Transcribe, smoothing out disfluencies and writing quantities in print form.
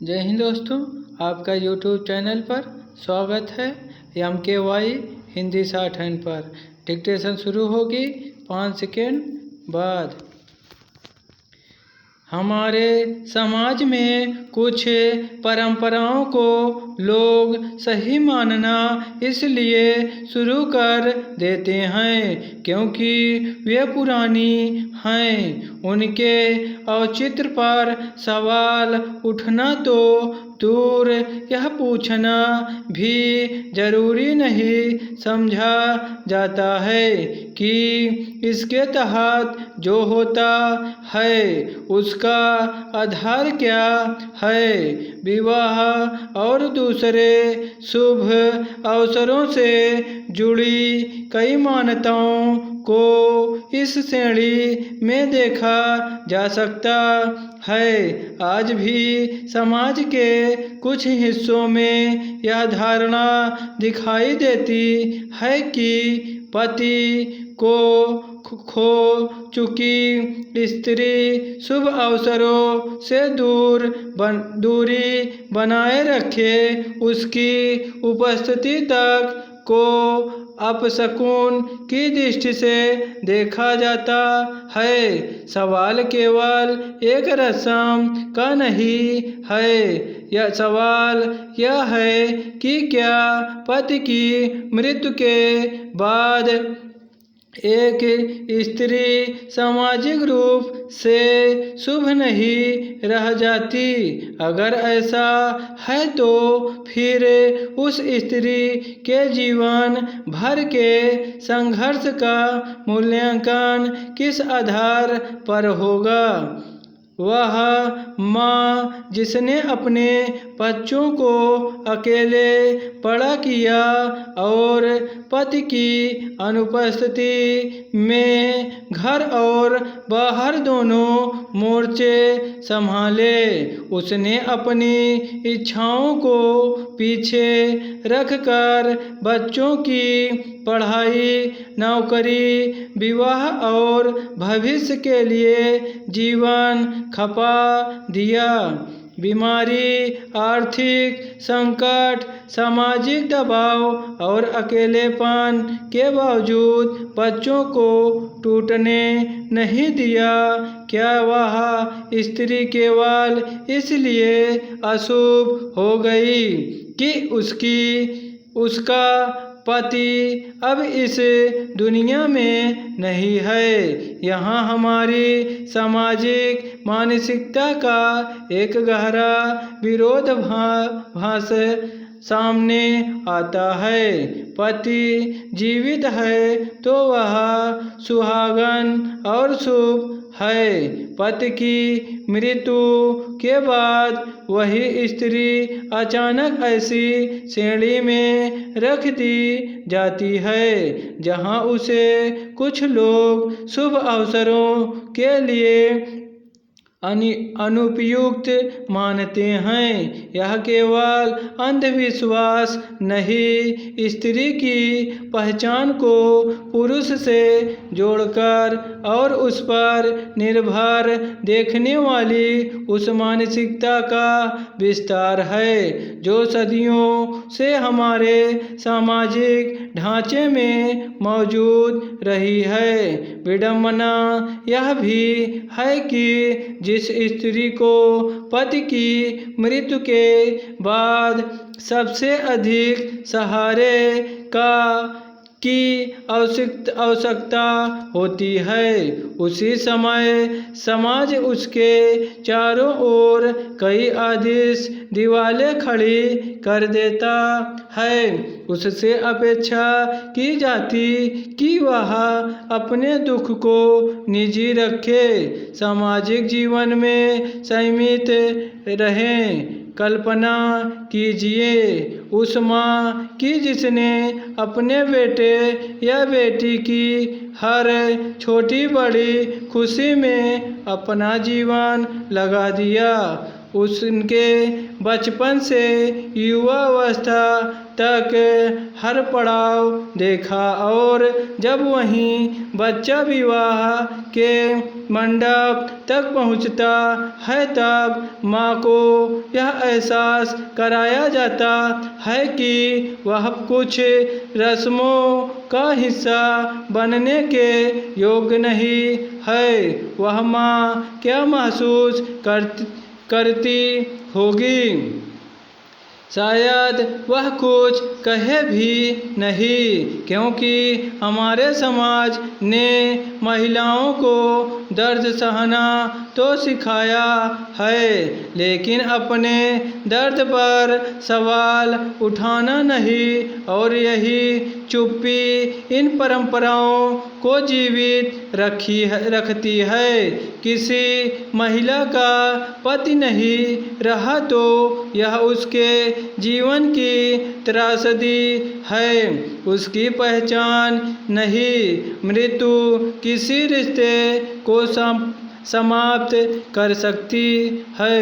जय हिंद दोस्तों, आपका यूट्यूब चैनल पर स्वागत है। MKY हिंदी शॉर्टहैंड पर डिक्टेशन शुरू होगी 5 सेकेंड बाद। हमारे समाज में कुछ परंपराओं को लोग सही मानना इसलिए शुरू कर देते हैं क्योंकि वे पुरानी हैं। उनके औचित्य पर सवाल उठना तो दूर, यह पूछना भी जरूरी नहीं समझा जाता है कि इसके तहत जो होता है उसका आधार क्या है। विवाह और दूसरे शुभ अवसरों से जुड़ी कई मान्यताओं को इस श्रेणी में देखा जा सकता है। आज भी समाज के कुछ हिस्सों में यह धारणा दिखाई देती है कि पति को खो चुकी स्त्री शुभ अवसरों से दूरी बनाए रखे, उसकी उपस्थिति तक को अपशकुन की दृष्टि से देखा जाता है। सवाल केवल एक रस्म का नहीं है, यह सवाल यह है कि क्या पति की मृत्यु के बाद एक स्त्री सामाजिक रूप से शुभ नहीं रह जाती। अगर ऐसा है तो फिर उस स्त्री के जीवन भर के संघर्ष का मूल्यांकन किस आधार पर होगा। वह माँ जिसने अपने बच्चों को अकेले बड़ा किया और पति की अनुपस्थिति में घर और बाहर दोनों मोर्चे संभाले, उसने अपनी इच्छाओं को पीछे रखकर बच्चों की पढ़ाई, नौकरी, विवाह और भविष्य के लिए जीवन खपा दिया। बीमारी, आर्थिक संकट, सामाजिक दबाव और अकेलेपन के बावजूद बच्चों को टूटने नहीं दिया। क्या वह स्त्री केवल इसलिए अशुभ हो गई कि उसका पति अब इस दुनिया में नहीं है। यहाँ हमारी सामाजिक मानसिकता का एक गहरा विरोधाभास सामने आता है। पति जीवित है तो वह सुहागन और शुभ है। पति की मृत्यु के बाद वही स्त्री अचानक ऐसी श्रेणी में रख दी जाती है जहां उसे कुछ लोग शुभ अवसरों के लिए अनुपयुक्त मानते हैं। यह केवल अंधविश्वास नहीं, स्त्री की पहचान को पुरुष से जोड़कर और उस पर निर्भर देखने वाली उस मानसिकता का विस्तार है जो सदियों से हमारे सामाजिक ढांचे में मौजूद रही है। विडंबना यह भी है कि जिस स्त्री को पति की मृत्यु के बाद सबसे अधिक सहारे की आवश्यकता होती है, उसी समय समाज उसके चारों ओर कई आदर्श दीवारें खड़ी कर देता है। उससे अपेक्षा की जाती कि वह अपने दुख को निजी रखे, सामाजिक जीवन में सीमित रहें। कल्पना कीजिए उस माँ की जिसने अपने बेटे या बेटी की हर छोटी बड़ी खुशी में अपना जीवन लगा दिया। उसके बचपन से युवावस्था तक हर पड़ाव देखा और जब वहीं बच्चा विवाह के मंडप तक पहुंचता है तब माँ को यह एहसास कराया जाता है कि वह कुछ रस्मों का हिस्सा बनने के योग्य नहीं है। वह माँ क्या महसूस करती होगी, शायद वह कुछ कहे भी नहीं, क्योंकि हमारे समाज ने महिलाओं को दर्द सहना तो सिखाया है, लेकिन अपने दर्द पर सवाल उठाना नहीं, और यही चुप्पी इन परंपराओं को जीवित रखती है। किसी महिला का पति नहीं रहा तो यह उसके जीवन की त्रासदी है, उसकी पहचान नहीं। मृत्यु किसी रिश्ते को समाप्त कर सकती है।